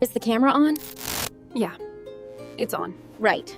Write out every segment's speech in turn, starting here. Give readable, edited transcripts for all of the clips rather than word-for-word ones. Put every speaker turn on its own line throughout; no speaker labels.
Is the camera on?
Yeah, it's on.
Right.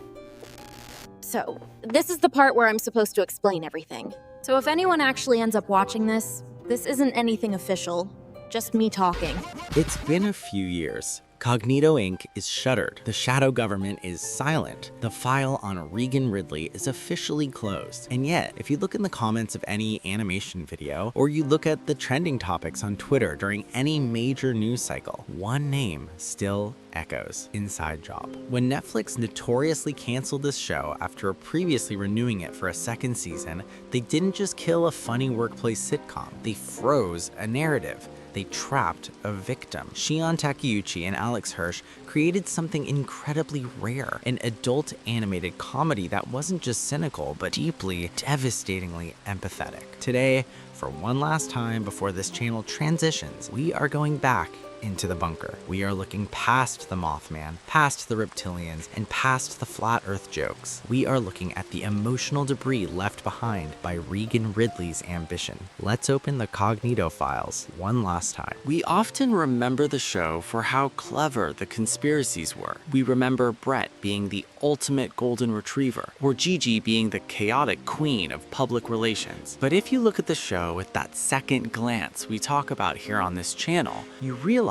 So, this is the part where I'm supposed to explain everything. So if anyone actually ends up watching this isn't anything official, just me talking.
It's been a few years. Cognito Inc. is shuttered. The shadow government is silent. The file on Reagan Ridley is officially closed. And yet, if you look in the comments of any animation video, or you look at the trending topics on Twitter during any major news cycle, one name still echoes: Inside Job. When Netflix notoriously canceled this show after previously renewing it for a second season, they didn't just kill a funny workplace sitcom, they froze a narrative. They trapped a victim. Shion Takeuchi and Alex Hirsch created something incredibly rare, an adult animated comedy that wasn't just cynical, but deeply, devastatingly empathetic. Today, for one last time before this channel transitions, we are going back into the bunker. We are looking past the Mothman, past the reptilians, and past the flat earth jokes. We are looking at the emotional debris left behind by Reagan Ridley's ambition. Let's open the Cognito files one last time. We often remember the show for how clever the conspiracies were. We remember Brett being the ultimate golden retriever, or Gigi being the chaotic queen of public relations. But if you look at the show with that second glance we talk about here on this channel, you realize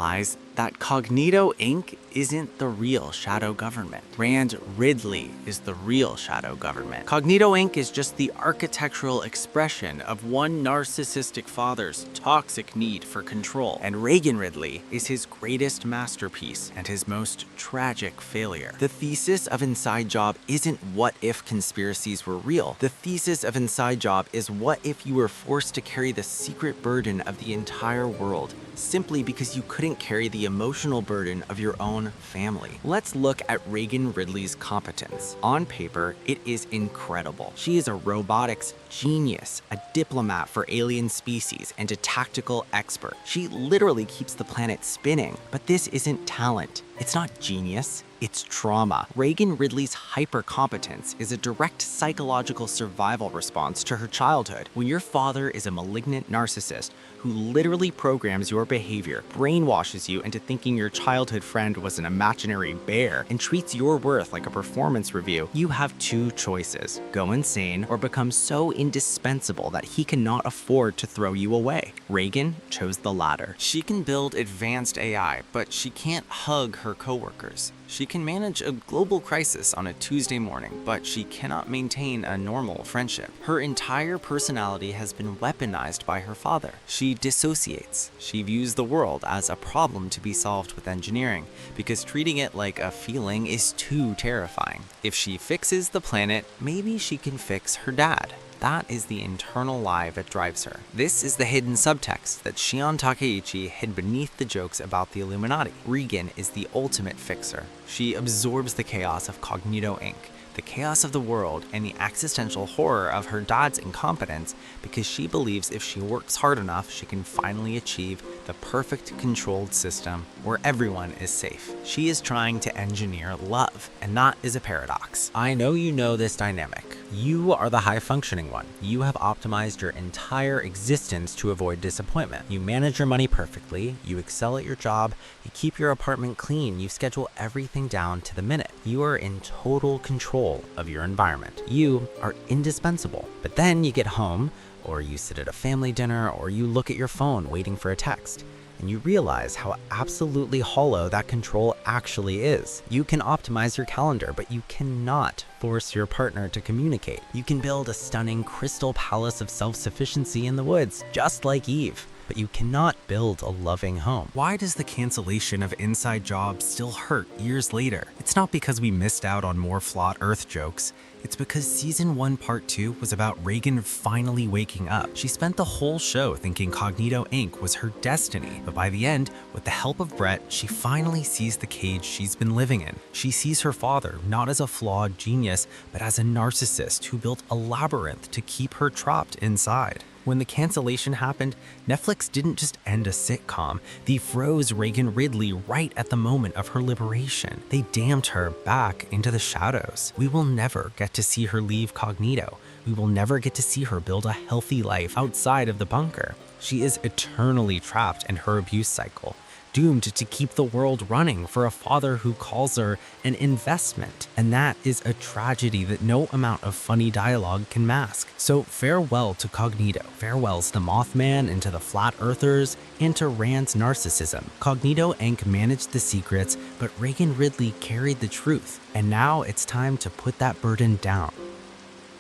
that Cognito Inc. isn't the real shadow government. Rand Ridley is the real shadow government. Cognito Inc. is just the architectural expression of one narcissistic father's toxic need for control, and Reagan Ridley is his greatest masterpiece and his most tragic failure. The thesis of Inside Job isn't what if conspiracies were real. The thesis of Inside Job is what if you were forced to carry the secret burden of the entire world, simply because you couldn't carry the emotional burden of your own family. Let's look at Reagan Ridley's competence. On paper, it is incredible. She is a robotics genius, a diplomat for alien species, and a tactical expert. She literally keeps the planet spinning. But this isn't talent. It's not genius. It's trauma. Reagan Ridley's hyper-competence is a direct psychological survival response to her childhood. When your father is a malignant narcissist who literally programs your behavior, brainwashes you into thinking your childhood friend was an imaginary bear, and treats your worth like a performance review, you have two choices: go insane or become so indispensable that he cannot afford to throw you away. Reagan chose the latter. She can build advanced AI, but she can't hug her coworkers. She can manage a global crisis on a Tuesday morning, but she cannot maintain a normal friendship. Her entire personality has been weaponized by her father. She dissociates. She views the world as a problem to be solved with engineering, because treating it like a feeling is too terrifying. If she fixes the planet, maybe she can fix her dad. That is the internal lie that drives her. This is the hidden subtext that Shion Takeuchi hid beneath the jokes about the Illuminati. Reagan is the ultimate fixer. She absorbs the chaos of Cognito Inc., the chaos of the world, and the existential horror of her dad's incompetence, because she believes if she works hard enough, she can finally achieve the perfect controlled system where everyone is safe. She is trying to engineer love, and that is a paradox. I know you know this dynamic. You are the high-functioning one. You have optimized your entire existence to avoid disappointment. You manage your money perfectly, you excel at your job, you keep your apartment clean, you schedule everything down to the minute. You are in total control of your environment. You are indispensable. But then you get home, or you sit at a family dinner, or you look at your phone waiting for a text, and you realize how absolutely hollow that control actually is. You can optimize your calendar, but you cannot force your partner to communicate. You can build a stunning crystal palace of self-sufficiency in the woods, just like Eve, but you cannot build a loving home. Why does the cancellation of Inside Job still hurt years later? It's not because we missed out on more flat earth jokes. It's because season 1 part 2 was about Reagan finally waking up. She spent the whole show thinking Cognito Inc. was her destiny, but by the end, with the help of Brett, she finally sees the cage she's been living in. She sees her father not as a flawed genius, but as a narcissist who built a labyrinth to keep her trapped inside. When the cancellation happened, Netflix didn't just end a sitcom, they froze Reagan Ridley right at the moment of her liberation. They damned her back into the shadows. We will never get to see her leave Cognito. We will never get to see her build a healthy life outside of the bunker. She is eternally trapped in her abuse cycle, doomed to keep the world running for a father who calls her an investment. And that is a tragedy that no amount of funny dialogue can mask. So farewell to Cognito. Farewells to Mothman and to the Flat Earthers and to Rand's narcissism. Cognito Inc. managed the secrets, but Reagan Ridley carried the truth. And now it's time to put that burden down.